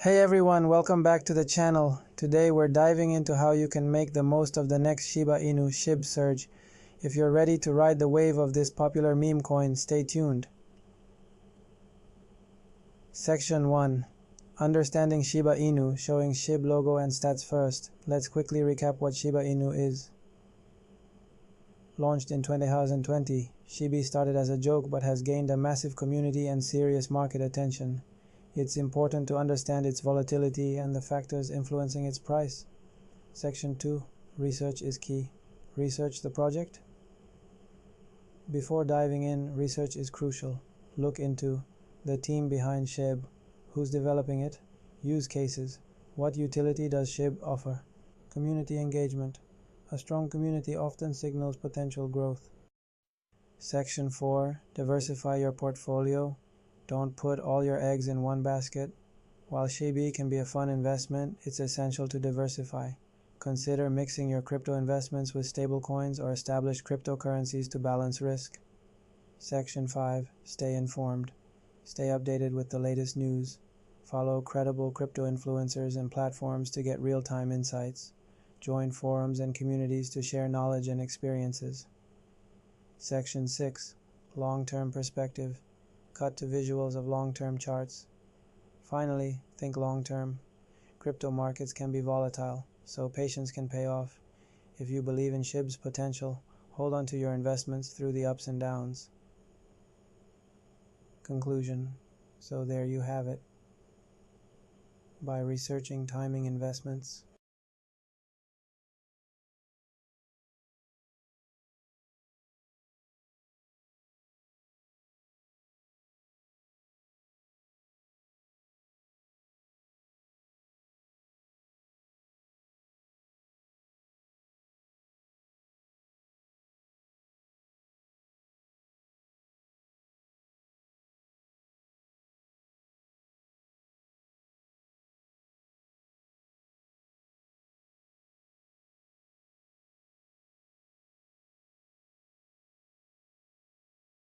Hey everyone, welcome back to the channel. Today we're diving into how you can make the most of the next Shiba Inu SHIB surge. If you're ready to ride the wave of this popular meme coin, stay tuned. Section 1. Understanding Shiba Inu, showing SHIB logo and stats first. Let's quickly recap what Shiba Inu is. Launched in 2020, SHIB started as a joke but has gained a massive community and serious market attention. It's important to understand its volatility and the factors influencing its price. Section 2. Research is key. Research the project. Before diving in, research is crucial. Look into the team behind SHIB, who's developing it, use cases, what utility does SHIB offer, community engagement. A strong community often signals potential growth. Section 4. Diversify your portfolio. Don't put all your eggs in one basket. While SHIB can be a fun investment, it's essential to diversify. Consider mixing your crypto investments with stablecoins or established cryptocurrencies to balance risk. Section 5. Stay informed. Stay updated with the latest news. Follow credible crypto influencers and platforms to get real-time insights. Join forums and communities to share knowledge and experiences. Section 6. Long-term perspective. Cut to visuals of long-term charts. Finally, think long-term. Crypto markets can be volatile, so patience can pay off. If you believe in SHIB's potential, hold on to your investments through the ups and downs. Conclusion. So there you have it. By researching timing investments,